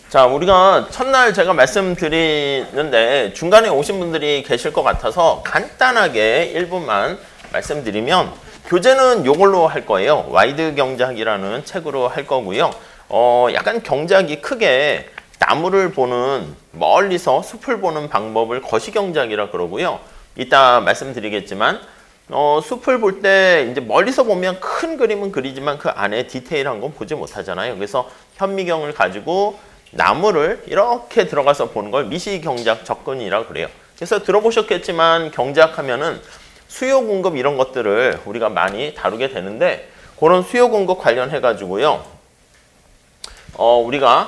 자, 우리가 첫날 제가 말씀드리는데 중간에 오신 분들이 계실 것 같아서 간단하게 1분만 말씀드리면 교재는 이걸로 할 거예요. 와이드 경제학이라는 책으로 할 거고요. 약간 경제학이 크게 나무를 보는 멀리서 숲을 보는 방법을 거시경제학이라 그러고요. 이따 말씀드리겠지만 숲을 볼 때 이제 멀리서 보면 큰 그림은 그리지만 그 안에 디테일한 건 보지 못하잖아요. 그래서 현미경을 가지고 나무를 이렇게 들어가서 보는 걸 미시경제학 접근이라고 그래요. 그래서 들어보셨겠지만 경제학 하면은 수요 공급 이런 것들을 우리가 많이 다루게 되는데 그런 수요 공급 관련해 가지고요. 우리가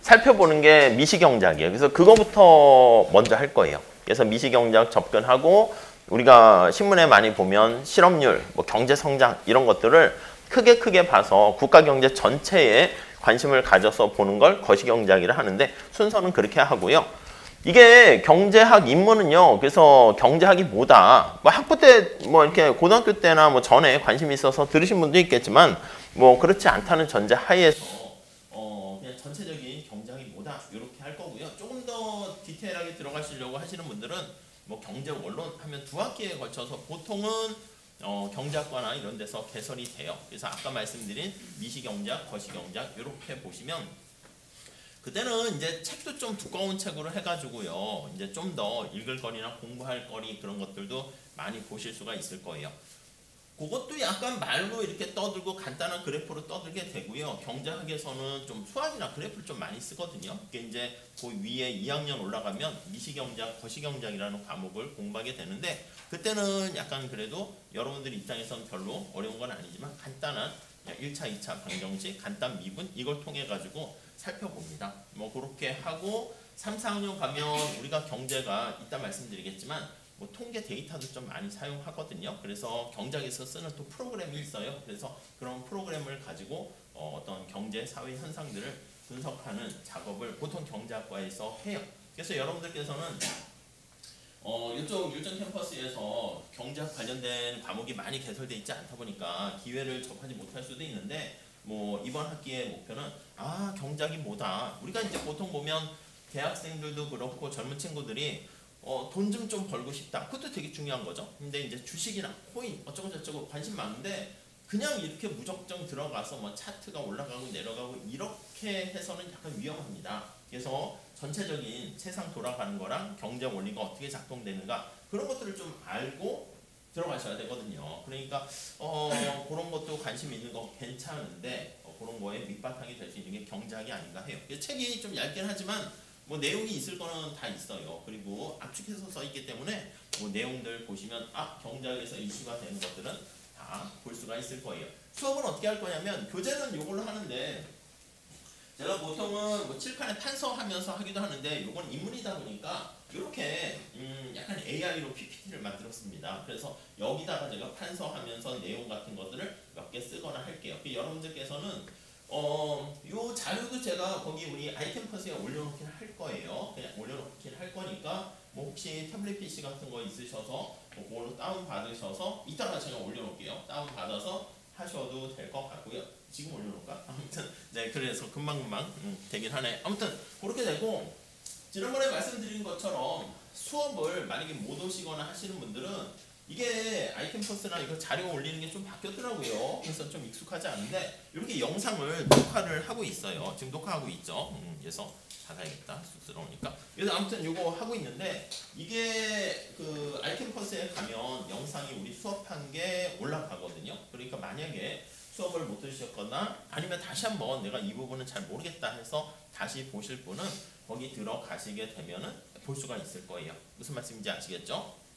살펴보는 게 미시경제학이에요. 그래서 그거부터 먼저 할 거예요. 그래서 미시경제학 접근하고 우리가 신문에 많이 보면 실업률, 뭐 경제 성장 이런 것들을 크게 봐서 국가 경제 전체에 관심을 가져서 보는 걸 거시경제학이라 하는데 순서는 그렇게 하고요. 이게 경제학 입문은요. 그래서 경제학이 뭐다. 뭐 학부 때 뭐 이렇게 고등학교 때나 뭐 전에 관심이 있어서 들으신 분도 있겠지만 뭐 그렇지 않다는 전제 하에서 그냥 전체적인 경제학이 뭐다 이렇게 할 거고요. 조금 더 디테일하게 들어가시려고 하시는 분들은 뭐 경제 원론 하면 2학기에 걸쳐서 보통은 경제학과나 이런 데서 개설이 돼요. 그래서 아까 말씀드린 미시경제학, 거시경제학 이렇게 보시면 그때는 이제 책도 좀 두꺼운 책으로 해가지고요. 이제 좀 더 읽을 거리나 공부할 거리 그런 것들도 많이 보실 수가 있을 거예요. 그것도 약간 말로 이렇게 떠들고 간단한 그래프로 떠들게 되고요. 경제학에서는 좀 수학이나 그래프를 좀 많이 쓰거든요. 그게 이제 그 위에 2학년 올라가면 미시경제학, 거시경제학이라는 과목을 공부하게 되는데 그때는 약간 그래도 여러분들 입장에서는 별로 어려운 건 아니지만 간단한 1차, 2차 방정식, 간단 미분 이걸 통해 가지고 살펴봅니다. 뭐 그렇게 하고 3, 4학년 가면 우리가 경제가 이따 말씀드리겠지만 뭐 통계 데이터도 좀 많이 사용하거든요. 그래서 경제학에서 쓰는 또 프로그램이 있어요. 그래서 그런 프로그램을 가지고 어떤 경제, 사회 현상들을 분석하는 작업을 보통 경제학과에서 해요. 그래서 여러분들께서는 이쪽 율전 캠퍼스에서 경제학 관련된 과목이 많이 개설되어 있지 않다 보니까 기회를 접하지 못할 수도 있는데 뭐 이번 학기의 목표는 경제학이 뭐다. 우리가 이제 보통 보면 대학생들도 그렇고 젊은 친구들이 돈 좀 벌고 싶다. 그것도 되게 중요한 거죠. 근데 이제 주식이나 코인 어쩌고 저쩌고 관심 많은데 그냥 이렇게 무작정 들어가서 뭐 차트가 올라가고 내려가고 이렇게 해서는 약간 위험합니다. 그래서 전체적인 세상 돌아가는 거랑 경제 원리가 어떻게 작동되는가 그런 것들을 좀 알고 들어가셔야 되거든요. 그러니까 그런 것도 관심 있는 거 괜찮은데 그런 거에 밑바탕이 될 수 있는 게 경제학이 아닌가 해요. 책이 좀 얇긴 하지만 뭐 내용이 있을 거는 다 있어요. 그리고 압축해서 써 있기 때문에 뭐 내용들 보시면 경제학에서 이슈가 되는 것들은 다 볼 수가 있을 거예요. 수업은 어떻게 할 거냐면 교재는 이걸로 하는데 제가 보통은 뭐 칠판에 판서하면서 하기도 하는데 이건 인문이다 보니까 이렇게 약간 AI로 PPT를 만들었습니다. 그래서 여기다가 제가 판서하면서 내용 같은 것들을 몇 개 쓰거나 할게요. 여러분들께서는 요 자료도 제가 거기 우리 아이캠퍼스에 올려놓긴 할 거예요. 그냥 올려놓긴 할 거니까 뭐 혹시 태블릿 PC 같은 거 있으셔서 뭐 그걸로 다운 받으셔서 이따가 제가 올려놓을게요. 다운 받아서 하셔도 될 것 같고요. 지금 올려놓을까? 아무튼 네 그래서 금방금방 되긴 하네. 아무튼 그렇게 되고 지난번에 말씀드린 것처럼 수업을 만약에 못 오시거나 하시는 분들은 이게 아이캠퍼스나 이거 자료 올리는 게 좀 바뀌었더라고요. 그래서 좀 익숙하지 않은데 이렇게 영상을 녹화를 하고 있어요. 지금 녹화하고 있죠. 그래서 닫아야겠다. 쑥스러우니까. 그래서 아무튼 이거 하고 있는데 이게 그 아이캠퍼스에 가면 영상이 우리 수업한 게 올라가거든요. 그러니까 만약에 수업을 못 들으셨거나 아니면 다시 한번 내가 이 부분은 잘 모르겠다 해서 다시 보실 분은 거기 들어가시게 되면은 볼 수가 있을 거예요. 무슨 말씀인지 아시겠죠?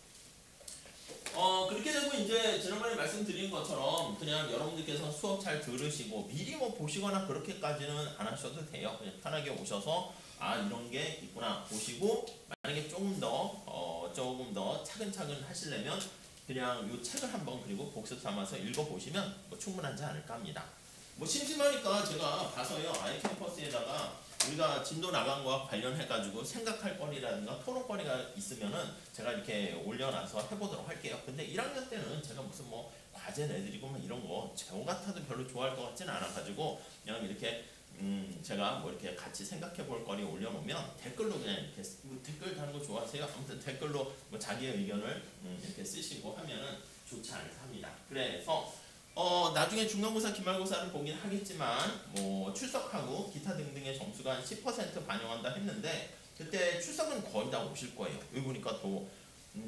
그렇게 되고 이제 지난번에 말씀드린 것처럼 그냥 여러분들께서 수업 잘 들으시고 미리 뭐 보시거나 그렇게까지는 안 하셔도 돼요. 그냥 편하게 오셔서 이런 게 있구나 보시고 만약에 조금 더 차근차근 하시려면 그냥 이 책을 한번 그리고 복습 삼아서 읽어보시면 뭐 충분하지 않을까 합니다. 뭐 심심하니까 제가 봐서요. 아이캠퍼스에다가 우리가 진도 나간 거와 관련해가지고 생각할 거리라든가 토론거리가 있으면은 제가 이렇게 올려놔서 해보도록 할게요. 근데 1학년 때는 제가 무슨 뭐 과제 내드리고 뭐 이런 거 제호 같아도 별로 좋아할 것 같지는 않아가지고 그냥 이렇게 제가 뭐 이렇게 같이 생각해 볼 거리 올려놓으면 댓글로 그냥 이렇게 뭐 댓글 다는 거 좋아하세요? 아무튼 댓글로 뭐 자기의 의견을 이렇게 쓰시고 하면은 좋지 않을까 합니다. 그래서 나중에 중간고사, 기말고사를 보긴 하겠지만 뭐 출석하고 기타 등등의 점수가 한 10% 반영한다 했는데 그때 출석은 거의 다 오실 거예요. 여기 보니까 또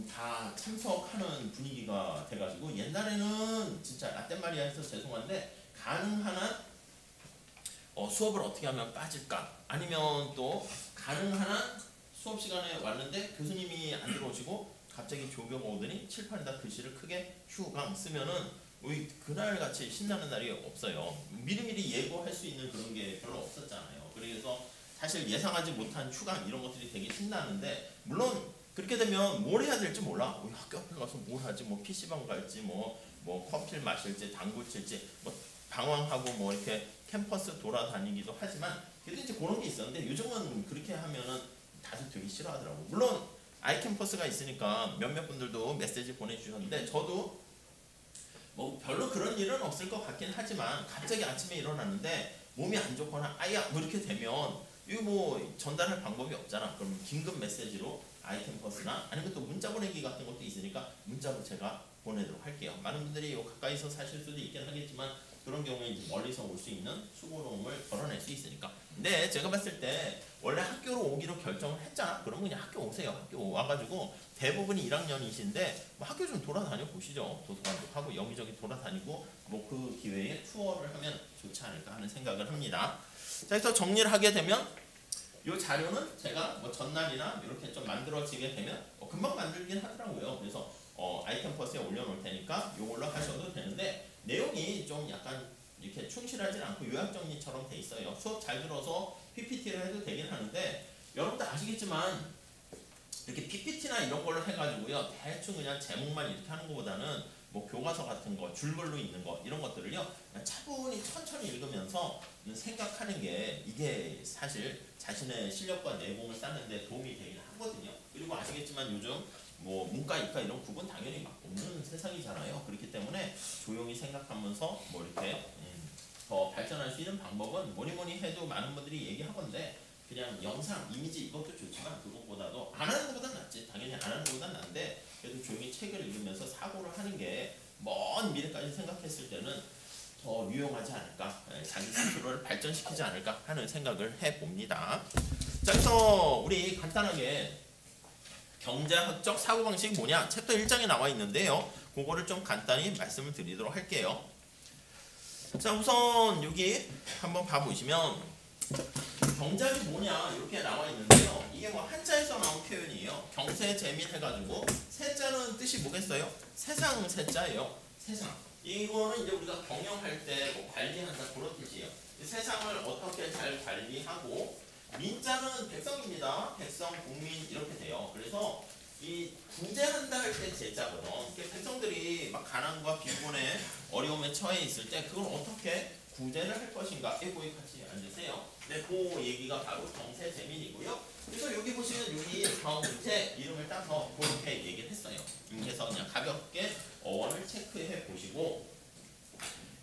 다 참석하는 분위기가 돼가지고 옛날에는 진짜 라떼마리아 해서 죄송한데 가능한 한 수업을 어떻게 하면 빠질까? 아니면 또 가능한 한 수업 시간에 왔는데 교수님이 안 들어오시고 갑자기 조교가 오더니 칠판에다 글씨를 크게 휴강 쓰면은 우리 그날 같이 신나는 날이 없어요. 미리미리 예고할 수 있는 그런 게 별로 없었잖아요. 그래서 사실 예상하지 못한 휴강 이런 것들이 되게 신나는데 물론 그렇게 되면 뭘 해야 될지 몰라. 우리 학교 앞에 가서 뭘 하지? 뭐 PC방 갈지 뭐 커피를 마실지 당구 칠지 뭐 방황하고 뭐 이렇게 캠퍼스 돌아다니기도 하지만 그래도 이제 그런 게 있었는데 요즘은 그렇게 하면은 다들 되게 싫어하더라고. 물론 아이캠퍼스가 있으니까 몇몇 분들도 메시지 보내주셨는데 저도 뭐 별로 그런 일은 없을 것 같긴 하지만 갑자기 아침에 일어났는데 몸이 안 좋거나 아야 뭐 이렇게 되면 이거 뭐 전달할 방법이 없잖아. 그럼 긴급 메시지로 아이캠퍼스나 아니면 또 문자 보내기 같은 것도 있으니까 문자로 제가 보내도록 할게요. 많은 분들이 가까이서 사실 수도 있긴 하겠지만 그런 경우에 이제 멀리서 올 수 있는 수고로움을 덜어낼 수 있으니까. 근데 제가 봤을 때 원래 학교로 오기로 결정을 했잖아. 그러면 그냥 학교 오세요. 학교 와가지고 대부분이 1학년이신데 뭐 학교 좀 돌아다녀 보시죠. 도서관도 가고 여기저기 돌아다니고 뭐 그 기회에 투어를 하면 좋지 않을까 하는 생각을 합니다. 자, 그래서 정리를 하게 되면 이 자료는 제가 뭐 전날이나 이렇게 좀 만들어지게 되면 금방 만들긴 하더라고요. 그래서 아이템퍼스에 올려놓을 테니까 이걸로 하셔도 되는데 내용이 좀 약간 이렇게 충실하지 않고 요약정리처럼 돼 있어요. 수업 잘 들어서 PPT를 해도 되긴 하는데 여러분들 아시겠지만 이렇게 PPT나 이런 걸로 해가지고요 대충 그냥 제목만 이렇게 하는 것보다는 뭐 교과서 같은 거 줄글로 있는 거 이런 것들을요 차분히 천천히 읽으면서 생각하는 게 이게 사실 자신의 실력과 내공을 쌓는 데 도움이 되긴 하거든요. 그리고 아시겠지만 요즘 뭐 문과, 이과 이런 구분 당연히 막 없는 세상이잖아요. 그렇기 때문에 조용히 생각하면서 뭐 이렇게 더 발전할 수 있는 방법은 뭐니 해도 많은 분들이 얘기하건데 그냥 영상, 이미지 이것도 좋지만 그것보다도 안 하는 것보다 낫지. 당연히 안 하는 것보다 낫는데 그래도 조용히 책을 읽으면서 사고를 하는 게 먼 미래까지 생각했을 때는 더 유용하지 않을까, 자기 스스로를 발전시키지 않을까 하는 생각을 해봅니다. 자, 그래서 우리 간단하게 경제학적 사고방식이 뭐냐 챕터 1장에 나와 있는데요. 그거를 좀 간단히 말씀을 드리도록 할게요. 자, 우선 여기 한번 봐보시면 경제학이 뭐냐 이렇게 나와 있는데요. 이게 뭐 한자에서 나온 표현이에요. 경세 재민 해가지고 세자는 뜻이 뭐겠어요? 세상 세자예요. 세상. 이거는 이제 우리가 경영할 때 뭐 관리한다 그런 뜻이에요. 세상을 어떻게 잘 관리하고 민자는 백성입니다. 백성, 국민 이렇게 돼요. 그래서 이 구제한다 할 때 제자거든. 백성들이 막 가난과 빈곤에 어려움에 처해 있을 때 그걸 어떻게 구제를 할 것인가. 거기 같이 앉으세요. 네, 그 얘기가 바로 경세재민이고요. 그래서 여기 보시면 여기 경제 이름을 따서 그렇게 얘기를 했어요. 그래서 그냥 가볍게 어원을 체크해 보시고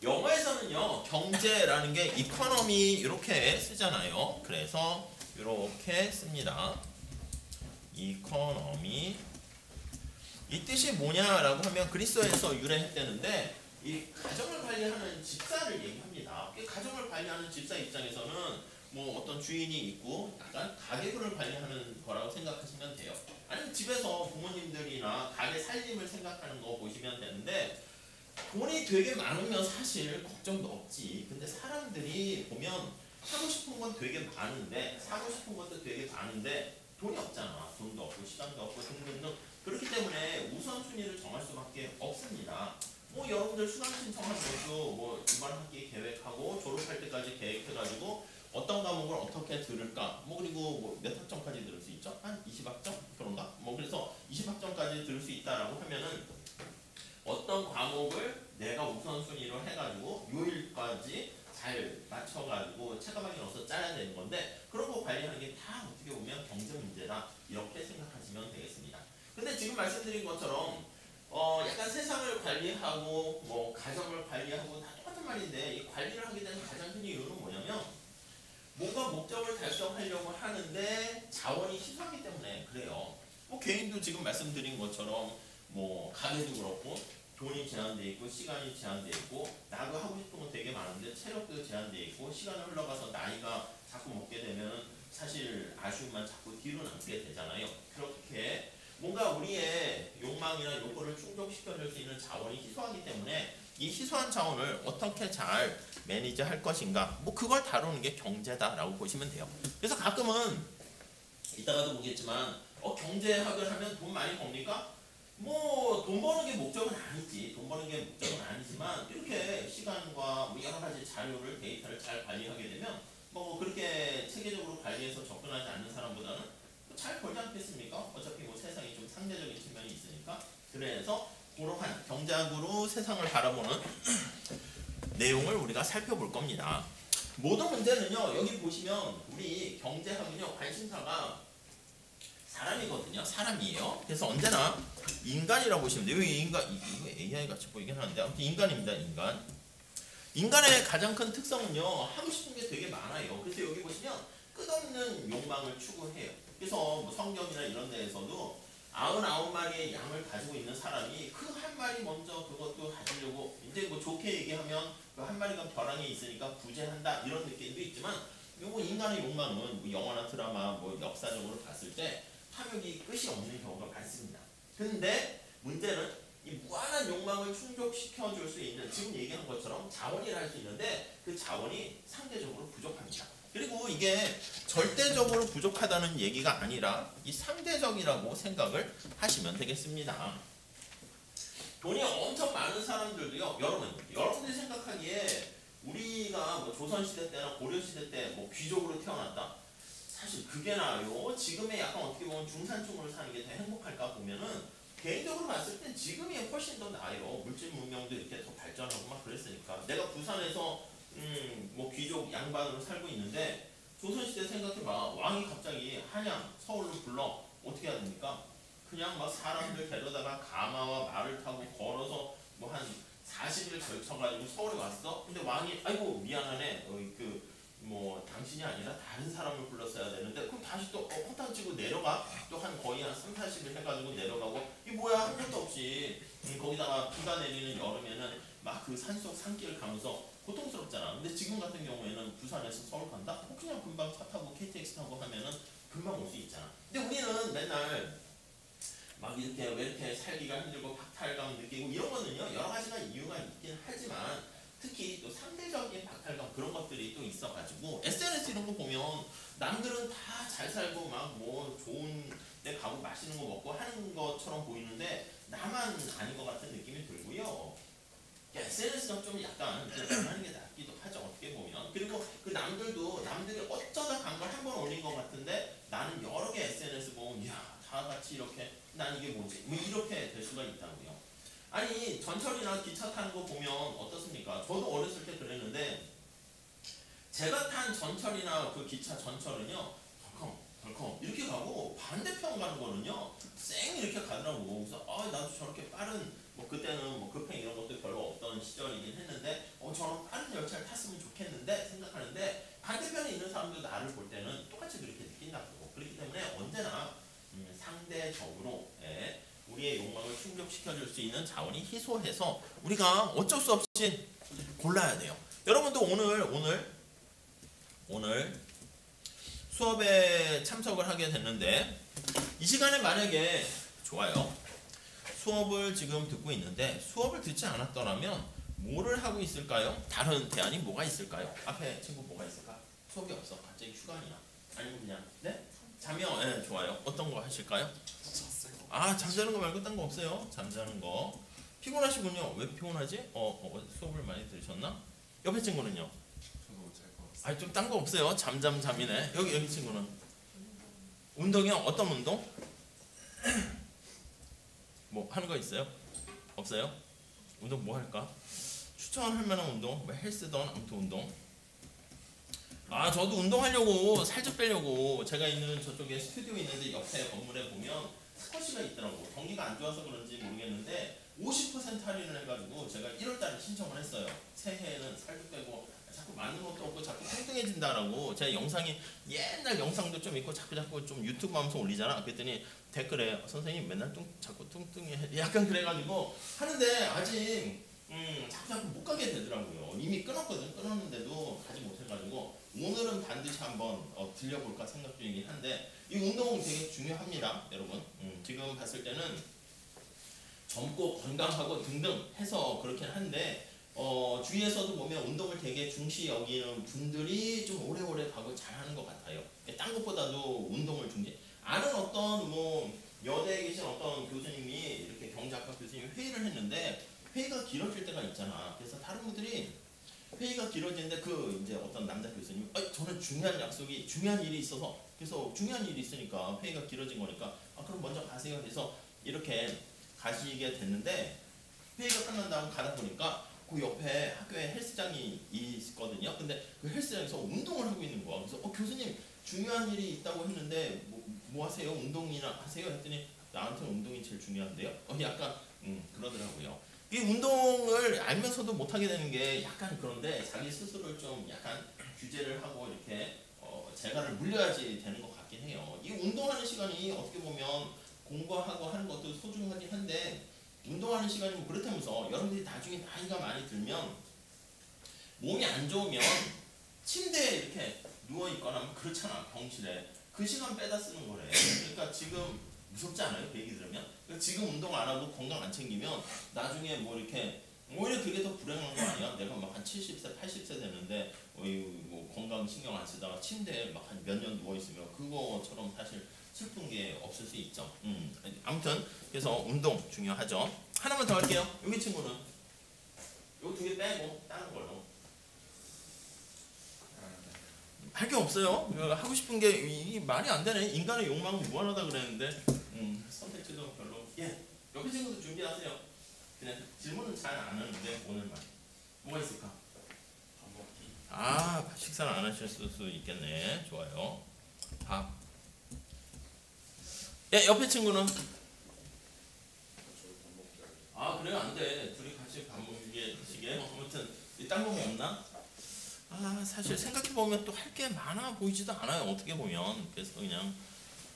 영어에서는요 경제라는 게 이코노미 이렇게 쓰잖아요. 그래서 이렇게 씁니다. 이코노미 이 뜻이 뭐냐라고 하면 그리스어에서 유래했다는데 이 가정을 관리하는 집사를 얘기합니다. 가정을 관리하는 집사 입장에서는 뭐 어떤 주인이 있고 약간 가계부를 관리하는 거라고 생각하시면 돼요. 아니면 집에서 부모님들이나 가게 살림을 생각하는 거 보시면 되는데 돈이 되게 많으면 사실 걱정도 없지. 근데 사람들이 보면 하고 싶은 건 되게 많은데 사고 싶은 것도 되게 많은데 돈이 없잖아. 돈도 없고 시간도 없고 등등등. 그렇기 때문에 우선순위를 정할 수밖에 없습니다. 뭐 여러분들 수강 신청하는 것도 뭐 이번 학기 계획하고 졸업할 때까지 계획해가지고 어떤 과목을 어떻게 들을까 뭐 그리고 뭐 몇 학점까지 들을 수 있죠? 한 20학점? 그런가? 뭐 그래서 20학점까지 들을 수 있다라고 하면은 어떤 과목을 내가 우선순위로 해가지고 요일까지 잘 맞춰가지고 체감하기 넣어서 짜야 되는 건데 그런 거 관리하는 게 다 어떻게 보면 경제 문제다 이렇게 생각하시면 되겠습니다. 근데 지금 말씀드린 것처럼 약간 세상을 관리하고 뭐 가정을 관리하고 다 똑같은 말인데 이 관리를 하게 되는 가장 큰 이유는 뭐냐면 하는데 자원이 희소하기 때문에 그래요. 뭐 개인도 지금 말씀드린 것처럼 뭐 가게도 그렇고 돈이 제한돼 있고 시간이 제한돼 있고 나도 하고 싶은 건 되게 많은데 체력도 제한돼 있고 시간이 흘러가서 나이가 자꾸 먹게 되면 사실 아쉬움만 자꾸 뒤로 남게 되잖아요. 그렇게 뭔가 우리의 욕망이나 요구를 충족시켜줄 수 있는 자원이 희소하기 때문에 이 희소한 자원을 어떻게 잘 매니지할 것인가 뭐 그걸 다루는 게 경제다라고 보시면 돼요. 그래서 가끔은 이따가도 보겠지만 경제학을 하면 돈 많이 법니까? 뭐 돈 버는 게 목적은 아니지. 돈 버는 게 목적은 아니지만 이렇게 시간과 뭐 여러 가지 자료를 데이터를 잘 관리하게 되면 뭐 그렇게 체계적으로 관리해서 접근하지 않는 사람보다는 잘 벌지 않겠습니까? 어차피 뭐 세상이 좀 상대적인 측면이 있으니까. 그래서 그러한 경제학으로 세상을 바라보는 내용을 우리가 살펴볼 겁니다. 모든 문제는요. 여기 보시면 우리 경제학은요. 관심사가 사람이거든요. 사람이에요. 그래서 언제나 인간이라고 보시면 돼요. 여기 인간, 이거 AI 같이 보이긴 하는데 아무튼 인간입니다. 인간. 인간의 가장 큰 특성은요. 하고 싶은 게 되게 많아요. 그래서 여기 보시면 끝없는 욕망을 추구해요. 그래서 뭐 성경이나 이런 데에서도 99마리의 양을 가지고 있는 사람이 그 한 마리 먼저 그것도 가지려고 이제 뭐 좋게 얘기하면 그 한 마리가 벼랑에 있으니까 구제한다 이런 느낌도 있지만 요거 인간의 욕망은 뭐 영화나 드라마 뭐 역사적으로 봤을 때 탐욕이 끝이 없는 경우가 많습니다. 근데 문제는 이 무한한 욕망을 충족시켜 줄 수 있는 지금 얘기한 것처럼 자원이라 할 수 있는데 그 자원이 상대적으로 부족합니다. 그리고 이게 절대적으로 부족하다는 얘기가 아니라 이 상대적이라고 생각을 하시면 되겠습니다. 돈이 엄청 많은 사람들도요. 여러분들이 생각하기에 우리가 뭐 조선시대 때나 고려시대 때 뭐 귀족으로 태어났다. 사실 그게 나아요. 지금의 약간 어떻게 보면 중산층으로 사는 게 더 행복할까 보면은 개인적으로 봤을 땐 지금이 훨씬 더 나아요. 물질 문명도 이렇게 더 발전하고 막 그랬으니까. 내가 부산에서 뭐 귀족 양반으로 살고 있는데 조선시대 생각해봐. 왕이 갑자기 한양 서울로 불러 어떻게 해야 됩니까? 그냥 막 사람들 데려다가 가마와 말을 타고 걸어서 뭐 한 40일 걸쳐가지고 서울에 왔어. 근데 왕이 아이고 미안하네. 뭐 당신이 아니라 다른 사람을 불렀어야 되는데 그럼 다시 또 허탕 치고 내려가 또 한 거의 한 3, 40일 해가지고 내려가고 이게 뭐야 한 것도 없이 거기다가 비가 내리는 여름에는 막 그 산속 산길 가면서 고통스럽잖아. 근데 지금 같은 경우에는 부산에서 서울 간다? 그냥 금방 차 타고 KTX 타고 하면은 금방 올 수 있잖아. 근데 우리는 맨날 막 이렇게 왜 이렇게 살기가 힘들고 박탈감 느끼고 이런 거는요 여러 가지가 이유가 있긴 하지만 특히 또 상대적인 박탈감 그런 것들이 또 있어가지고 SNS 이런 거 보면 남들은 다 잘 살고 막 뭐 좋은 데 가고 맛있는 거 먹고 하는 것처럼 보이는데 나만 아닌 것 같은 느낌이 들고요. SNS가 좀 약간 하는 게 낫기도 하죠 어떻게 보면. 그리고 그 남들도 남들이 어쩌다 간 걸 한 번 올린 것 같은데 나는 여러 개 SNS 보면 이야 다 같이 이렇게 난 이게 뭐지 뭐 이렇게 될 수가 있다고요. 아니 전철이나 기차 타는 거 보면 어떻습니까? 저도 어렸을 때 그랬는데 제가 탄 전철이나 그 기차 전철은요 덜컹 이렇게 가고 반대편 가는 거는요 쌩 이렇게 가더라고. 그래서 나도 저렇게 빠른 뭐 그때는 뭐 급행 이런 것도 별로 없던 시절이긴 했는데 저런 빠른 열차를 탔으면 좋겠는데 생각하는데 반대편에 있는 사람도 나를 볼 때는 똑같이 그렇게 느낀다고. 그렇기 때문에 언제나 상대적으로 우리의 욕망을 충족시켜줄 수 있는 자원이 희소해서 우리가 어쩔 수 없이 골라야 돼요. 여러분도 오늘 수업에 참석을 하게 됐는데 이 시간에 만약에 좋아요. 수업을 지금 듣고 있는데 수업을 듣지 않았더라면 뭐를 하고 있을까요? 다른 대안이 뭐가 있을까요? 앞에 친구 뭐가 있을까? 수업이 없어. 갑자기 휴관이나 아니면 그냥 네? 자며 좋아요. 어떤 거 하실까요? 잠자는 거 말고 딴 거 없어요? 잠자는 거. 피곤하시군요. 왜 피곤하지? 수업을 많이 들으셨나? 옆에 친구는요? 저도 잘 것 같습니다. 좀 딴 거 없어요? 잠이네. 여기 친구는? 운동이요? 어떤 운동? 뭐 하는 거 있어요? 없어요? 운동 뭐 할까? 추천할 만한 운동? 뭐 헬스든 아무튼 운동. 저도 운동하려고 살 좀 빼려고 제가 있는 저쪽에 스튜디오 있는데 옆에 건물에 보면 스쿼시가 있더라고. 경기가 안 좋아서 그런지 모르겠는데 50% 할인을 해가지고 제가 1월달에 신청을 했어요. 새해에는 살도 빼고 자꾸 맞는 것도 없고 자꾸 뚱뚱해진다라고 제가 영상이 옛날 영상도 좀 있고 자꾸 좀 유튜브 하면서 올리잖아. 그랬더니 댓글에 선생님 맨날 자꾸 뚱뚱해 약간 그래가지고 하는데 아직 자꾸 못 가게 되더라고요. 이미 끊었거든. 끊었는데도 가지 못해가지고 오늘은 반드시 한번 들려볼까 생각 중이긴 한데 이 운동 되게 중요합니다, 여러분. 지금 봤을 때는 젊고 건강하고 등등 해서 그렇긴 한데 주위에서도 보면 운동을 되게 중시 여기는 분들이 좀 오래오래 가고 잘하는 것 같아요. 딴 것보다도 운동을 중시. 아는 어떤 뭐 여대에 계신 어떤 교수님이 이렇게 경제학과 교수님이 회의를 했는데 회의가 길어질 때가 있잖아. 그래서 다른 분들이 회의가 길어지는데 그 이제 어떤 남자 교수님, 저는 중요한 일이 있어서 그래서 중요한 일이 있으니까 회의가 길어진 거니까 그럼 먼저 가세요. 해서 이렇게 가시게 됐는데 회의가 끝난 다음 가다 보니까 그 옆에 학교에 헬스장이 있거든요. 근데 그 헬스장에서 운동을 하고 있는 거야. 그래서 교수님 중요한 일이 있다고 했는데 뭐 하세요? 운동이나 하세요? 했더니 나한테는 운동이 제일 중요한데요. 약간 그러더라고요. 이 운동을 알면서도 못하게 되는 게 약간 그런데 자기 스스로를 좀 약간 규제를 하고 이렇게 재갈을 물려야지 되는 것 같긴 해요. 이 운동하는 시간이 어떻게 보면 공부하고 하는 것도 소중하긴 한데 운동하는 시간이 뭐 그렇다면서 여러분들이 나중에 나이가 많이 들면 몸이 안 좋으면 침대에 이렇게 누워있거나 그렇잖아. 병실에 그 시간 빼다 쓰는 거래. 그러니까 지금 무섭지 않아요? 그 얘기 들으면? 그러니까 지금 운동 안 하고 건강 안 챙기면 나중에 뭐 이렇게 오히려 그게 더 불행한 거 아니야? 내가 막 한 70세, 80세 되는데 뭐 건강 신경 안 쓰다가 침대에 막 한 몇 년 누워있으면 그거처럼 사실 슬픈 게 없을 수 있죠. 아무튼 그래서 운동 중요하죠. 하나만 더 할게요. 여기 친구는 요 두 개 빼고 다른 걸로 할 게 없어요. 하고 싶은 게 이 말이 안 되네. 인간의 욕망은 무한하다 그랬는데 선택지도 별로. 예, 옆에 친구도 준비하세요. 그냥 질문은 잘 안 하는데 오늘만 뭐가 있을까? 밥 먹기. 식사를 안 하실 수 있겠네. 좋아요. 밥. 예, 옆에 친구는? 그래요? 안 돼. 둘이 같이 밥 먹게 시게. 아무튼 딴 거 없나? 사실 생각해보면 또 할 게 많아 보이지도 않아요. 어떻게 보면. 그래서 그냥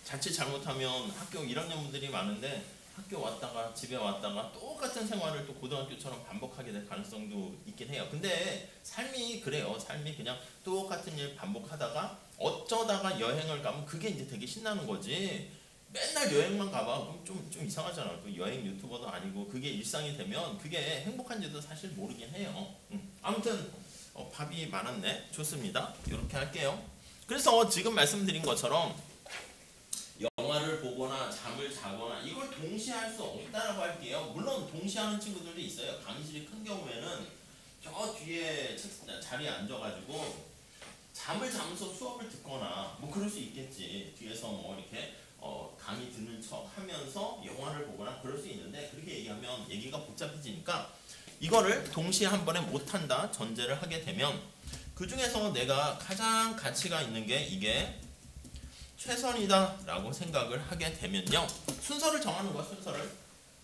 자칫 잘못하면 학교 1학년분들이 많은데 학교 왔다가 집에 왔다가 똑같은 생활을 또 고등학교처럼 반복하게 될 가능성도 있긴 해요. 근데 삶이 그래요. 삶이 그냥 똑같은 일 반복하다가 어쩌다가 여행을 가면 그게 이제 되게 신나는 거지. 맨날 여행만 가봐. 그럼 좀 이상하잖아. 또 여행 유튜버도 아니고 그게 일상이 되면 그게 행복한지도 사실 모르긴 해요. 아무튼 밥이 많았네. 좋습니다. 이렇게 할게요. 그래서 지금 말씀드린 것처럼 영화를 보거나 잠을 자거나 이걸 동시에 할 수 없다라고 할게요. 물론 동시에 하는 친구들도 있어요. 강의실이 큰 경우에는 저 뒤에 자리에 앉아가지고 잠을 자면서 수업을 듣거나 뭐 그럴 수 있겠지. 뒤에서 뭐 이렇게 강의 듣는 척 하면서 영화를 보거나 그럴 수 있는데 그렇게 얘기하면 얘기가 복잡해지니까 이거를 동시에 한 번에 못한다 전제를 하게 되면 그 중에서 내가 가장 가치가 있는 게 이게 최선이다 라고 생각을 하게 되면요 순서를 정하는 거야. 순서를.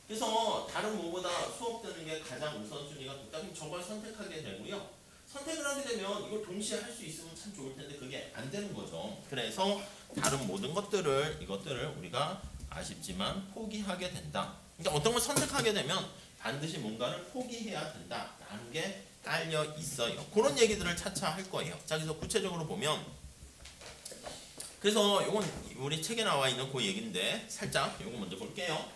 그래서 다른 뭐보다 수업 듣는 게 가장 우선순위가 높다. 그럼 저걸 선택하게 되고요. 선택을 하게 되면 이걸 동시에 할 수 있으면 참 좋을 텐데 그게 안 되는 거죠. 그래서 다른 모든 이것들을 우리가 아쉽지만 포기하게 된다. 그러니까 어떤 걸 선택하게 되면 반드시 뭔가를 포기해야 된다라는 게 깔려 있어요. 그런 얘기들을 차차 할 거예요. 자, 그래서 구체적으로 보면 그래서 이건 우리 책에 나와 있는 그 얘기인데 살짝 이거 먼저 볼게요.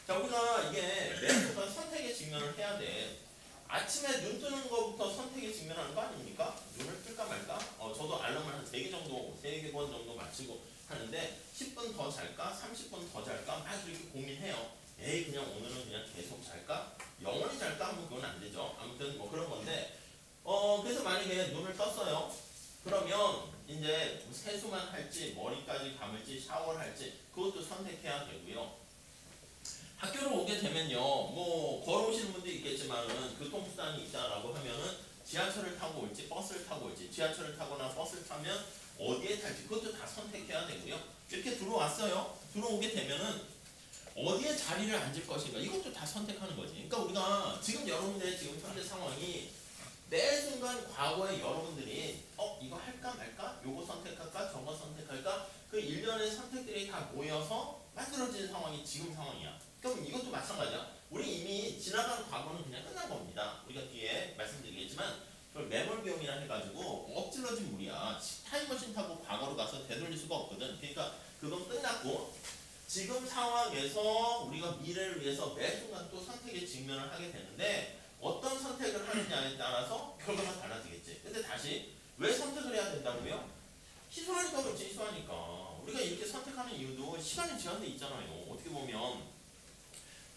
자, 우리가 이게 매일부터 선택에 직면을 해야 돼. 아침에 눈 뜨는 것부터 선택에 직면하는 거 아닙니까? 눈을 뜰까 말까? 저도 알람을 한 3개 정도, 3번 정도 맞추고 하는데 10분 더 잘까? 30분 더 잘까? 막 이렇게 고민해요. 그냥 오늘은 그냥 계속 잘까? 영원히 잘까? 하면 그건 안 되죠. 아무튼 뭐 그런 건데 그래서 만약에 눈을 떴어요. 그러면 이제 세수만 할지 머리까지 감을지 샤워를 할지 그것도 선택해야 되고요. 학교를 오게 되면요, 뭐 걸어오시는 분도 있겠지만은 교통수단이 있다라고 하면은 지하철을 타고 올지 버스를 타고 올지 지하철을 타거나 버스를 타면 어디에 탈지 그것도 다 선택해야 되고요. 이렇게 들어왔어요. 들어오게 되면은 어디에 자리를 앉을 것인가 이것도 다 선택하는 거지. 그러니까 우리가 지금 여러분들의 지금 현재 상황이 매 순간 과거에 여러분들이 이거 할까 말까? 요거 선택할까? 저거 선택할까? 그 일련의 선택들이 다 모여서 만들어진 상황이 지금 상황이야. 그럼 이것도 마찬가지야. 우리 이미 지나간 과거는 그냥 끝난 겁니다. 우리가 뒤에 말씀드리겠지만 그걸 매몰 비용이라 해가지고 엎질러진 물이야. 타임머신 타고 과거로 가서 되돌릴 수가 없거든. 그러니까 그건 끝났고 지금 상황에서 우리가 미래를 위해서 매 순간 또 선택에 직면을 하게 되는데 어떤 선택을 하느냐에 따라서 결과가 달라지겠지. 근데 다시 왜 선택을 해야 된다고요? 희소하니까 그렇지. 희소하니까 우리가 이렇게 선택하는 이유도 시간이 제한돼 있잖아요. 어떻게 보면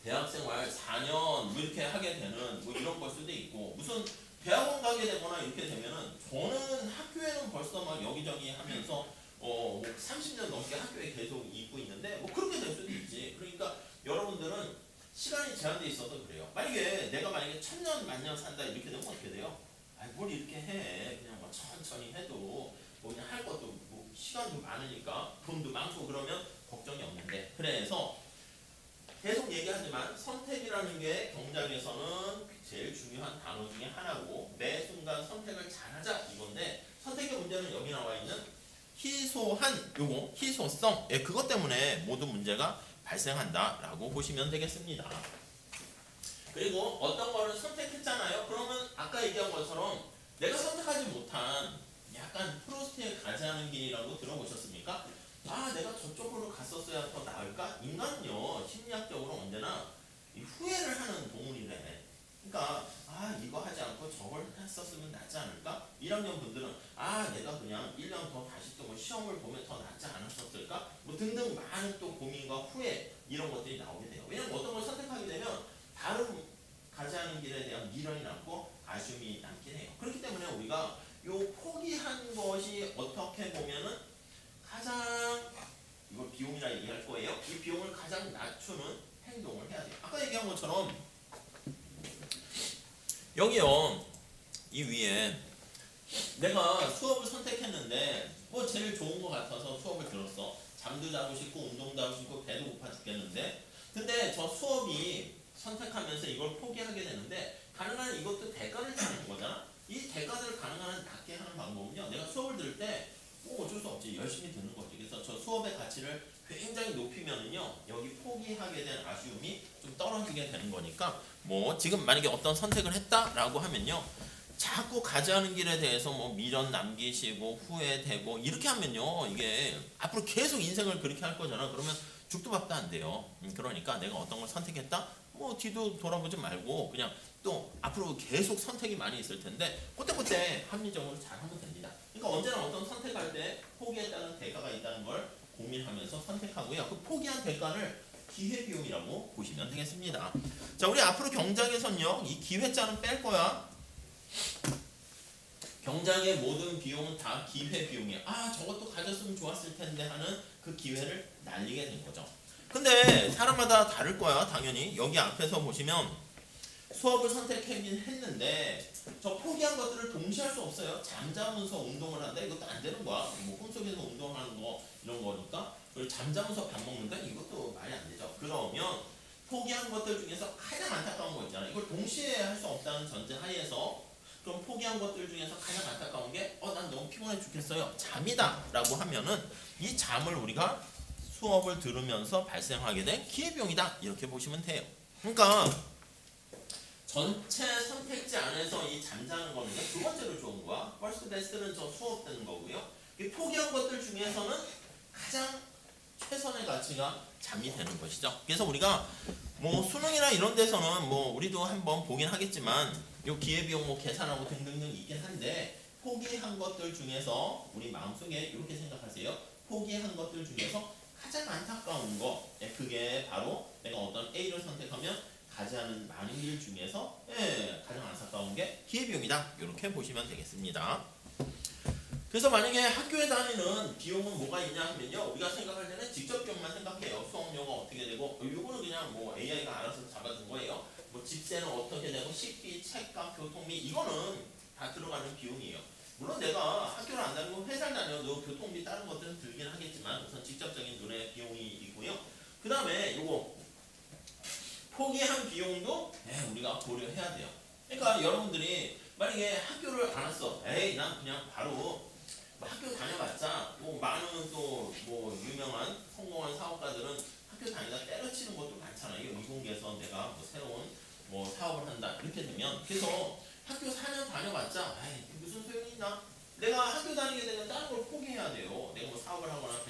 대학생활 4년 뭐 이렇게 하게 되는 뭐 이런 걸 수도 있고 무슨 대학원 가게 되거나 이렇게 되면은 저는 학교에는 벌써 막 여기저기 하면서 뭐 30년 넘게 학교에 계속 있고 있는데 뭐 그렇게 될 수도 있지. 그러니까 여러분들은 시간이 제한돼 있어서 그래요. 내가 만약에 1000년 만년 산다 이렇게 되면 어떻게 돼요? 아이 뭘 이렇게 해. 그냥 뭐 천천히 해도 뭐 그냥 할 것도 뭐 시간도 많으니까 돈도 많고 그러면 걱정이 없는데 그래서 계속 얘기하지만 선택이라는 게 경작에서는 제일 중요한 단어 중에 하나고 매 순간 선택을 잘하자 이건데 선택의 문제는 여기 나와 있는 희소한 요거 희소성 그것 때문에 모든 문제가 발생한다라고 보시면 되겠습니다. 그리고 어떤 거를 선택했잖아요. 그러면 아까 얘기한 것처럼 내가 선택하지 못한 약간 프로스트의 가지하는 길이라고 들어보셨습니까? 내가 저쪽으로 갔었어야 더 나을까? 인간은요 심리학적으로 언제나 이 후회를 하는 동물이래. 그러니까 이거 하지 않고 저걸 했었으면 낫지 않을까? 1학년 분들은 내가 그냥 1년 더 다시 또 뭐 시험을 보면 더 낫지 않았었을까? 뭐 등등 많은 또 고민과 후회 이런 것들이 나오게 돼요. 왜냐면 어떤 걸 선택하게 되면 다른 가지 않은 길에 대한 미련이 남고 아쉬움이 남긴 해요. 그렇기 때문에 우리가 요 포기한 것이 어떻게 보면은 가장 이걸 비용이라 얘기할 거예요. 이 비용을 가장 낮추는 행동을 해야 돼요. 아까 얘기한 것처럼 여기요 이 위에 내가 수업을 선택했는데 뭐 제일 좋은 것 같아서 수업을 들었어. 잠도 자고 싶고 운동도 하고 싶고 배도 고파 죽겠는데 근데 저 수업이 선택하면서 이걸 포기하게 되는데 가능한 이것도 대가를 치는 거잖아. 이 대가를 가능한 한 낮게 하는 방법은요. 내가 수업을 들을 때 어쩔 수 없지. 열심히 듣는 거지. 그래서 저 수업의 가치를 굉장히 높이면은요. 여기 포기하게 된 아쉬움이 좀 떨어지게 되는 거니까 뭐 지금 만약에 어떤 선택을 했다라고 하면요. 자꾸 가지 않은 길에 대해서 뭐 미련 남기시고 후회되고 이렇게 하면요. 이게 앞으로 계속 인생을 그렇게 할 거잖아. 그러면 죽도 밥도 안 돼요. 그러니까 내가 어떤 걸 선택했다? 뭐 뒤도 돌아보지 말고 그냥 또 앞으로 계속 선택이 많이 있을 텐데 그때 합리적으로 잘 하면 됩니다. 그러니까 언제나 어떤 선택할 때 포기에 따른 대가가 있다는 걸 고민하면서 선택하고요. 그 포기한 대가를 기회비용이라고 보시면 되겠습니다. 자, 우리 앞으로 경작에선요. 이 기회자는 뺄 거야. 경작의 모든 비용은 다 기회비용이야. 저것도 가졌으면 좋았을 텐데 하는 그 기회를 날리게 된 거죠. 근데 사람마다 다를 거야. 당연히 여기 앞에서 보시면 수업을 선택하긴 했는데 저 포기한 것들을 동시에 할 수 없어요. 잠자면서 운동을 한다. 이것도 안 되는 거야. 뭐 꿈속에서 운동하는 거 이런 거니까. 그리고 잠자면서 밥 먹는다. 이것도 말이 안 되죠. 그러면 포기한 것들 중에서 가장 안타까운 거 있잖아요. 이걸 동시에 할 수 없다는 전제 하에서 그럼 포기한 것들 중에서 가장 안타까운 게 난 너무 피곤해 죽겠어요. 잠이다 라고 하면은 이 잠을 우리가 수업을 들으면서 발생하게 된 기회비용이다. 이렇게 보시면 돼요. 그러니까 전체 선택지 안에서 이 잠자는 거는 두 번째로 좋은 거야. first best는 저 수업 듣는 거고요. 이 포기한 것들 중에서는 가장 최선의 가치가 잠이 되는 것이죠. 그래서 우리가 뭐 수능이나 이런 데서는 뭐 우리도 한번 보긴 하겠지만 요 기회비용 뭐 계산하고 등등등 있긴 한데 포기한 것들 중에서 우리 마음속에 이렇게 생각하세요. 포기한 것들 중에서 가장 안타까운 거 그게 바로 내가 어떤 A를 선택하면 가지 않은 많은 길 중에서 가장 안타까운 게 기회비용이다. 이렇게 보시면 되겠습니다. 그래서 만약에 학교에 다니는 비용은 뭐가 있냐 하면요. 우리가 생각할 때는 직접 비용만 생각해요. 수업료가 어떻게 되고 이거는 그냥 뭐 AI가 알아서 잡아준 거예요. 뭐 집세는 어떻게 되고 식비, 책값, 교통비 이거는 다 들어가는 비용이에요. 물론 내가 학교를 안 다니고 회사를 다녀도 교통비 다른 것들은 들긴 하겠지만 우선 직접적인 눈의 비용이 있고요. 그 다음에 요거 포기한 비용도 우리가 고려해야 돼요. 그러니까 여러분들이 만약에 학교를 안 왔어. 에이 난 그냥 바로 뭐 학교 다녀봤자 뭐 많은 또 뭐 유명한 성공한 사업가들은 학교 다니다 때려치는 것도 많잖아요. 이공계에서 내가 뭐 새로운 뭐 사업을 한다 이렇게 되면 그래서 학교 4년 다녀봤자 에이 무슨 소용이 있나? 내가 학교 다니게 되면 다른 걸 포기해야 돼요. 내가 뭐 사업을 하거나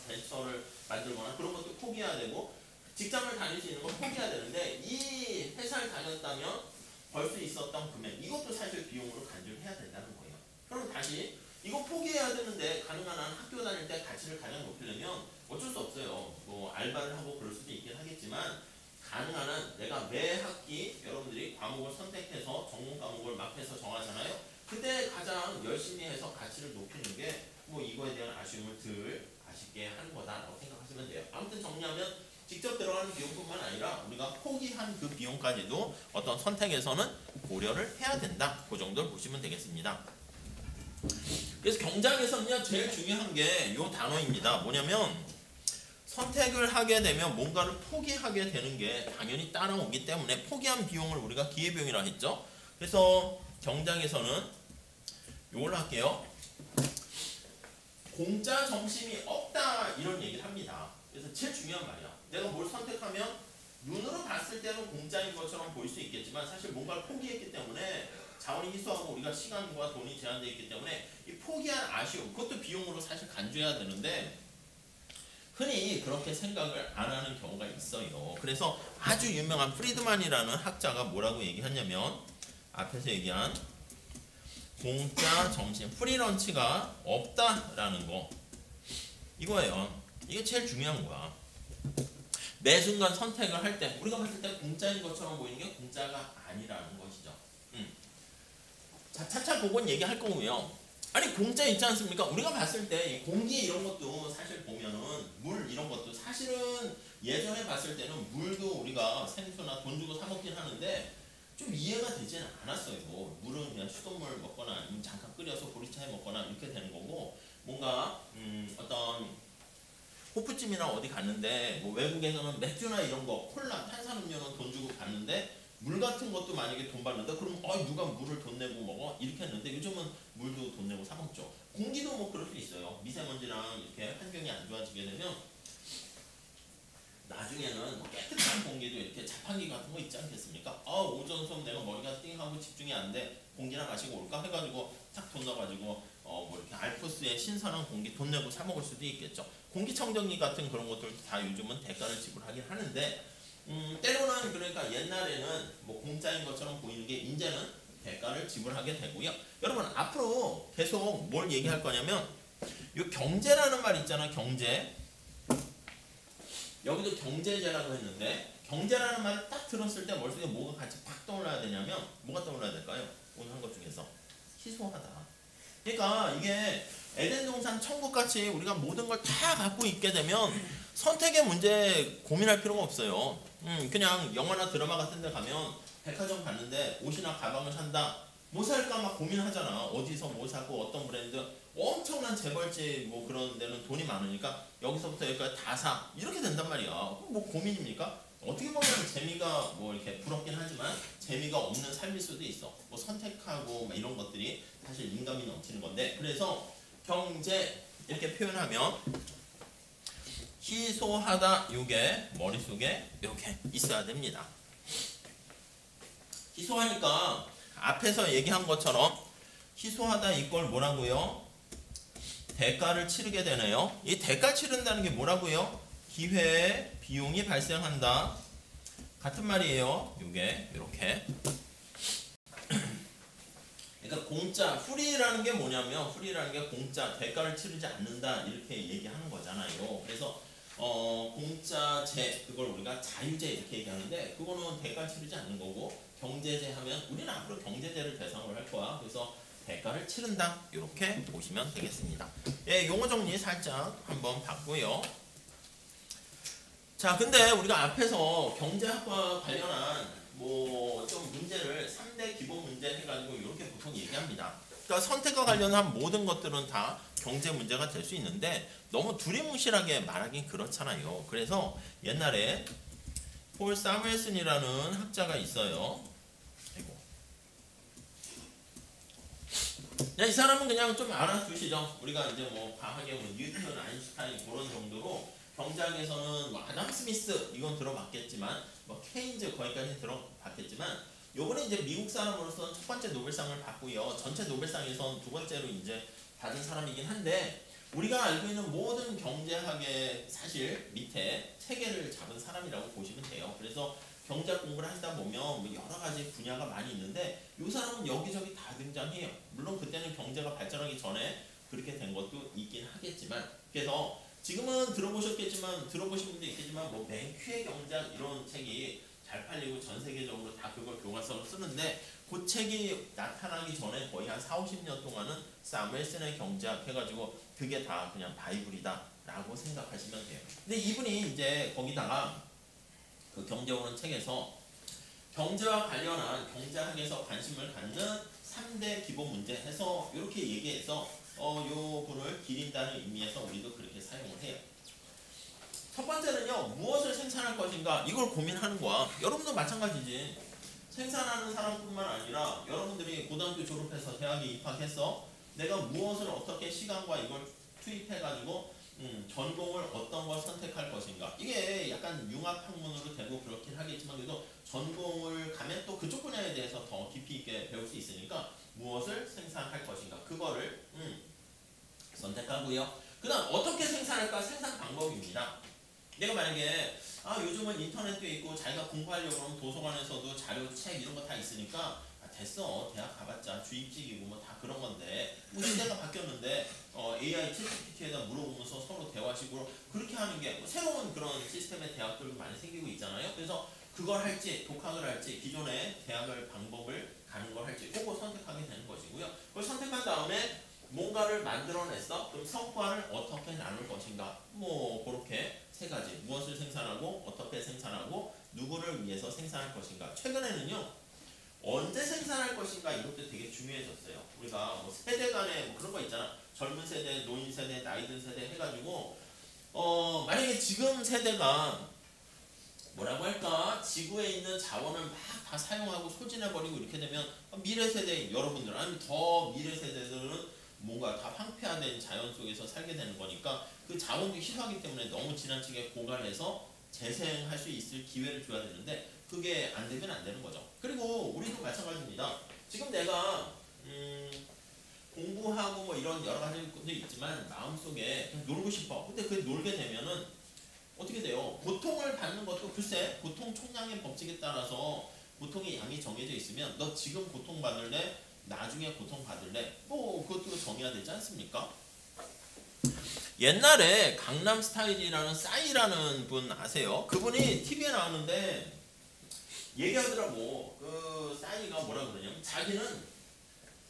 벤처를 만들거나 그런 것도 포기해야 되고 직장을 다닐 수 있는 걸 포기해야 되는데 이 회사를 다녔다면 벌 수 있었던 금액 이것도 사실 비용으로 간주를 해야 된다는 거예요. 그럼 다시 이거 포기해야 되는데 가능한 한 학교 다닐 때 가치를 가장 높이려면 어쩔 수 없어요. 뭐 알바를 하고 그럴 수도 있긴 하겠지만 가능한 한 내가 매 학기 여러분들이 과목을 선택해서 전공 과목을 막해서 정하잖아요. 그때 가장 열심히 해서 가치를 높이는 게 뭐 이거에 대한 아쉬움을 덜 아쉽게 하는 거다라고 생각하시면 돼요. 아무튼 정리하면 직접 들어가는 비용뿐만 아니라 우리가 포기한 그 비용까지도 어떤 선택에서는 고려를 해야 된다. 그 정도를 보시면 되겠습니다. 그래서 경장에서는요 제일 중요한 게 이 단어입니다. 뭐냐면 선택을 하게 되면 뭔가를 포기하게 되는 게 당연히 따라오기 때문에 포기한 비용을 우리가 기회비용이라 했죠. 그래서 경장에서는 이걸로 할게요. 공짜 정신이 없다 이런 얘기를 합니다. 그래서 제일 중요한 말이야. 내가 뭘 선택하면 눈으로 봤을 때는 공짜인 것처럼 보일 수 있겠지만 사실 뭔가를 포기했기 때문에 자원이 희소하고 우리가 시간과 돈이 제한되어 있기 때문에 이 포기한 아쉬움 그것도 비용으로 사실 간주해야 되는데 흔히 그렇게 생각을 안 하는 경우가 있어요. 그래서 아주 유명한 프리드만이라는 학자가 뭐라고 얘기했냐면 앞에서 얘기한 공짜 점심 프리런치가 없다라는 거 이거예요. 이게 제일 중요한 거야. 매 순간 선택을 할 때 우리가 봤을 때 공짜인 것처럼 보이는 게 공짜가 아니라는 것이죠. 자, 차차 그건 얘기할 거고요. 아니 공짜 있지 않습니까? 우리가 봤을 때 공기 이런 것도 사실 보면은 물 이런 것도 사실은 예전에 봤을 때는 물도 우리가 생수나 돈 주고 사 먹긴 하는데 좀 이해가 되지는 않았어요. 물은 그냥 수돗물 먹거나 아니면 잠깐 끓여서 보리차에 먹거나 이렇게 되는 거고 뭔가 어떤 호프집이나 어디 갔는데 뭐 외국에서는 맥주나 이런 거 콜라 탄산음료는 돈 주고 갔는데 물 같은 것도 만약에 돈 받는다 그러면 누가 물을 돈 내고 먹어 이렇게 했는데 요즘은 물도 돈 내고 사 먹죠. 공기도 뭐 그럴 수 있어요. 미세먼지랑 이렇게 환경이 안 좋아지게 되면 나중에는 뭐 깨끗한 공기도 이렇게 자판기 같은 거 있지 않겠습니까? 오전 수업 내가 머리가 띵하고 집중이 안 돼. 공기나 마시고 올까 해가지고 탁 돈 넣어가지고 뭐 이렇게 알프스의 신선한 공기 돈 내고 사 먹을 수도 있겠죠. 공기청정기 같은 그런 것들 다 요즘은 대가를 지불하긴 하는데 때로는 그러니까 옛날에는 뭐 공짜인 것처럼 보이는 게 이제는 대가를 지불하게 되고요. 여러분 앞으로 계속 뭘 얘기할 거냐면 이 경제라는 말 있잖아. 경제. 여기도 경제제라고 했는데 경제라는 말을 딱 들었을 때 머릿속에 뭐가 같이 팍 떠올라야 되냐면 뭐가 떠올라야 될까요? 오늘 한 것 중에서 희소하다. 그러니까 이게 에덴 동산 천국같이 우리가 모든 걸 다 갖고 있게 되면 선택의 문제 고민할 필요가 없어요. 그냥 영화나 드라마 같은 데 가면 백화점 갔는데 옷이나 가방을 산다. 뭐 살까 막 고민하잖아. 어디서 뭐 사고 어떤 브랜드 엄청난 재벌집 뭐 그런 데는 돈이 많으니까 여기서부터 여기까지 다 사. 이렇게 된단 말이야. 뭐 고민입니까? 어떻게 보면 재미가 뭐 이렇게 부럽긴 하지만 재미가 없는 삶일 수도 있어. 뭐 선택하고 막 이런 것들이 사실 인감이 넘치는 건데 그래서 경제 이렇게 표현하면 희소하다 요게 머릿속에 이렇게 있어야 됩니다. 희소하니까 앞에서 얘기한 것처럼 희소하다 이걸 뭐라고요? 대가를 치르게 되네요. 이 대가 치른다는 게 뭐라고요? 기회에 비용이 발생한다. 같은 말이에요. 요게 이렇게. 그러니까 공짜, 프리라는 게 뭐냐면 프리라는 게 공짜, 대가를 치르지 않는다 이렇게 얘기하는 거잖아요. 그래서 공짜제 그걸 우리가 자유제 이렇게 얘기하는데 그거는 대가를 치르지 않는 거고 경제제 하면 우리는 앞으로 경제제를 대상으로 할 거야. 그래서 대가를 치른다 이렇게 보시면 되겠습니다. 예, 용어 정리 살짝 한번 봤고요. 자, 근데 우리가 앞에서 경제학과 관련한 뭐 좀 문제를 3대 기본 문제 해가지고 이렇게 보통 얘기합니다. 그러니까 선택과 관련한 모든 것들은 다 경제 문제가 될 수 있는데 너무 두리뭉실하게 말하긴 그렇잖아요. 그래서 옛날에 폴 사무엘슨이라는 학자가 있어요. 아이고. 그냥 이 사람은 그냥 좀 알아두시죠. 우리가 이제 뭐 과학의 뭐 뉴턴, 아인슈타인 그런 정도로 경제학에서는 뭐 아담 스미스 이건 들어봤겠지만 뭐 케인즈 거기까지 들어봤겠지만 요번에 이제 미국 사람으로서는 첫 번째 노벨상을 받고요. 전체 노벨상에선 두 번째로 이제 받은 사람이긴 한데 우리가 알고 있는 모든 경제학의 사실 밑에 체계를 잡은 사람이라고 보시면 돼요. 그래서 경제학 공부를 하다 보면 뭐 여러 가지 분야가 많이 있는데 이 사람은 여기저기 다 등장해요. 물론 그때는 경제가 발전하기 전에 그렇게 된 것도 있긴 하겠지만 그래서 지금은 들어보신 분도 있겠지만 뭐 맨큐의 경제학 이런 책이 잘 팔리고 전 세계적으로 다 그걸 교과서로 쓰는데 그 책이 나타나기 전에 거의 한 4, 50년 동안은 사무엘슨의 경제학 해가지고 그게 다 그냥 바이블이다 라고 생각하시면 돼요. 근데 이분이 이제 거기다가 그 경제오는 책에서 경제와 관련한 경제학에서 관심을 갖는 3대 기본 문제 해서 이렇게 얘기해서 요 분을 기린다는 의미에서 우리도 그렇게 사용을 해요. 첫 번째는요, 무엇을 생산할 것인가 이걸 고민하는 거야. 여러분도 마찬가지지. 생산하는 사람뿐만 아니라 여러분들이 고등학교 졸업해서 대학에 입학해서 내가 무엇을 어떻게 시간과 이걸 투입해가지고 전공을 어떤 걸 선택할 것인가. 이게 약간 융합학문으로 되고 그렇긴 하겠지만 그래도 전공을 가면 또 그쪽 분야에 대해서 더 깊이 있게 배울 수 있으니까 무엇을 생산할 것인가. 그거를 선택하고요. 그 다음 어떻게 생산할까 생산 방법입니다. 내가 만약에 요즘은 인터넷도 있고 자기가 공부하려고 하면 도서관에서도 자료, 책 이런 거 다 있으니까 됐어. 대학 가봤자 주입직이고 뭐 다 그런 건데 뭐 시대가 바뀌었는데 AI 챗GPT에다 물어보면서 서로 대화식으로 그렇게 하는 게뭐 새로운 그런 시스템의 대학들도 많이 생기고 있잖아요. 그래서 그걸 할지 독학을 할지 기존의 대학을 방법을 가는 걸 할지 그거 선택하게 되는 것이고요. 그걸 선택한 다음에 뭔가를 만들어냈어? 그럼 성과를 어떻게 나눌 것인가? 뭐 그렇게 세 가지. 무엇을 생산하고 어떻게 생산하고 누구를 위해서 생산할 것인가. 최근에는요. 언제 생산할 것인가 이것도 되게 중요해졌어요. 우리가 뭐 세대 간에 뭐 그런 거 있잖아. 젊은 세대, 노인 세대, 나이 든 세대 해가지고 만약에 지금 세대가 뭐라고 할까? 지구에 있는 자원을 막 다 사용하고 소진해버리고 이렇게 되면 미래 세대 여러분들 아니면 더 미래 세대들은 뭔가 다 황폐화된 자연 속에서 살게 되는 거니까 그 자원도 희소하기 때문에 너무 지나치게 고갈해서 재생할 수 있을 기회를 줘야 되는데 그게 안 되면 안 되는 거죠. 그리고 우리도 마찬가지입니다. 지금 내가 공부하고 뭐 이런 여러 가지 것도 있지만 마음속에 그냥 놀고 싶어. 근데 그 놀게 되면은 어떻게 돼요? 고통을 받는 것도 글쎄 고통 총량의 법칙에 따라서 고통의 양이 정해져 있으면 너 지금 고통 받을래? 나중에 고통 받을래? 뭐 그것도 정해야 되지 않습니까? 옛날에 강남 스타일이라는 싸이라는 분 아세요? 그분이 TV에 나왔는데 얘기하더라고. 그 싸이가 뭐라 그러냐면 자기는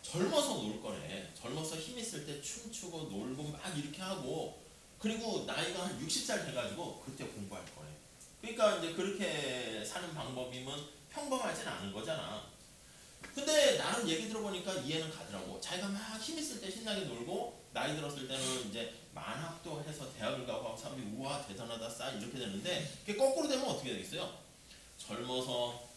젊어서 놀 거래. 젊어서 힘 있을 때 춤추고 놀고 막 이렇게 하고 그리고 나이가 한 60살 돼가지고 그때 공부할 거래. 그러니까 이제 그렇게 사는 방법이면 평범하진 않은 거잖아. 근데 나는 얘기 들어보니까 이해는 가더라고. 자기가 막 힘 있을 때 신나게 놀고 나이 들었을 때는 이제 만학도 해서 대학을 가고 하면 사람들이 우와 대단하다 싸 이렇게 되는데 그게 거꾸로 되면 어떻게 되겠어요? 젊어서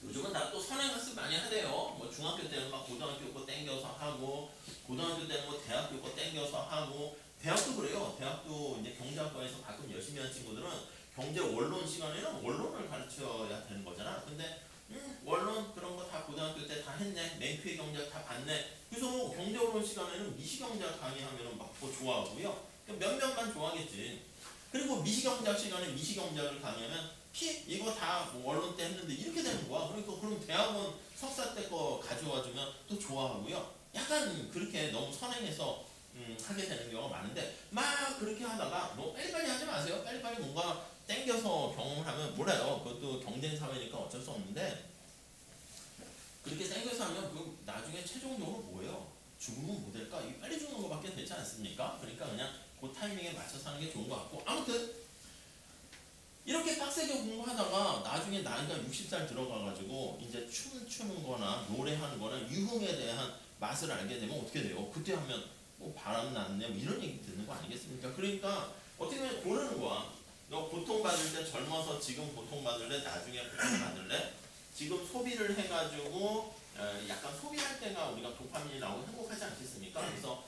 요즘은 다 또 선행학습 많이 하대요. 뭐 중학교 때는 막 고등학교 거 땡겨서 하고 고등학교 때는 뭐 대학교 거 땡겨서 하고 대학도 그래요. 대학도 이제 경제학과에서 가끔 열심히 하는 친구들은 경제 원론 시간에는 원론을 가르쳐야 되는 거잖아. 근데 원론 그런 거 다 고등학교 때 다 했네. 맨큐의 경제학 다 봤네. 그래서 경제 원론 시간에는 미시경제학 강의하면 막 더 좋아하고요. 몇몇만 좋아하겠지. 그리고 미시경제학 시간에 미시경제학을 강의하면 이거 다뭐 원론 때 했는데 이렇게 되는 거야. 그러니까 그럼 대학원 석사 때 거 가져와주면 또 좋아하고요. 약간 그렇게 너무 선행해서 하게 되는 경우가 많은데 막 그렇게 하다가 뭐 빨리빨리 하지 마세요. 빨리빨리 뭔가 땡겨서 경험을 하면 몰라요. 그것도 경쟁 사회니까 어쩔 수 없는데 그렇게 땡겨서 하면 그 나중에 최종적으로 뭐예요? 죽으면 뭐 될까? 이 빨리 죽는 것밖에 되지 않습니까? 그러니까 그냥 그 타이밍에 맞춰서 하는 게 좋은 것 같고 아무튼 이렇게 빡세게 공부하다가 나중에 나이가 60살 들어가가지고 이제 춤추는 거나 노래하는 거나 유흥에 대한 맛을 알게 되면 어떻게 돼요? 그때 하면 뭐 바람 났네 뭐 이런 얘기 듣는 거 아니겠습니까? 그러니까 어떻게 보면 고르는 거야. 너 고통받을 때 젊어서 지금 고통받을래? 나중에 고통받을래? 지금 소비를 해가지고 약간 소비할 때가 우리가 도파민이 나오고 행복하지 않겠습니까? 그래서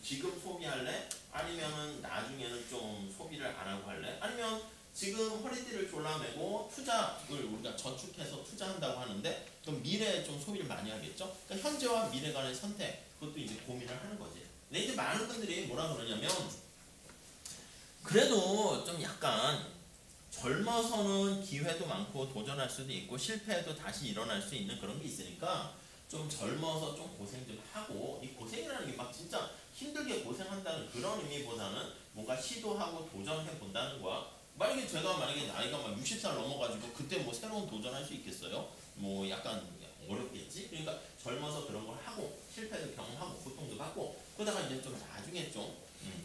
지금 소비할래? 아니면은 나중에는 좀 소비를 안 하고 할래? 아니면 지금 허리띠를 졸라매고 투자를 우리가 저축해서 투자한다고 하는데 그럼 미래에 좀 소비를 많이 하겠죠? 그러니까 현재와 미래 간의 선택 그것도 이제 고민을 하는 거지. 근데 이제 많은 분들이 뭐라 그러냐면 그래도 좀 약간 젊어서는 기회도 많고 도전할 수도 있고 실패해도 다시 일어날 수 있는 그런 게 있으니까 좀 젊어서 좀 고생 좀 하고 이 고생이라는 게 막 진짜 힘들게 고생한다는 그런 의미보다는 뭔가 시도하고 도전해 본다는 거야. 만약에 제가 나이가 막 60살 넘어가지고 그때 뭐 새로운 도전할 수 있겠어요? 뭐 약간 어렵겠지? 그러니까 젊어서 그런 걸 하고 실패도 경험하고 고통도 받고 그러다가 이제 좀 나중에 좀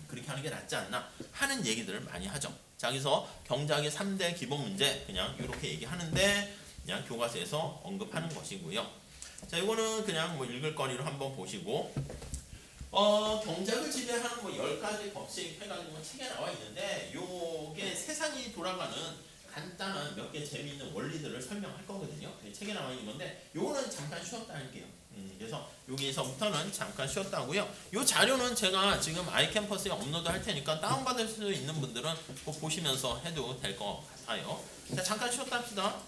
그렇게 하는 게 낫지 않나 하는 얘기들을 많이 하죠. 자, 그래서 경제학의 3대 기본 문제 그냥 이렇게 얘기하는데 그냥 교과서에서 언급하는 것이고요. 자, 이거는 그냥 뭐 읽을 거리로 한번 보시고 경제학을 지배하는 뭐 10가지 법칙 해가지고 책에 나와 있는데 요게 세상이 돌아가는 간단한 몇 개 재미있는 원리들을 설명할 거거든요. 책에 나와 있는 건데 요거는 잠깐 쉬었다 할게요. 그래서 여기서부터는 잠깐 쉬었다 하고요. 요 자료는 제가 지금 아이캠퍼스에 업로드 할 테니까 다운받을 수 있는 분들은 꼭 보시면서 해도 될 것 같아요. 자, 잠깐 쉬었다 합시다.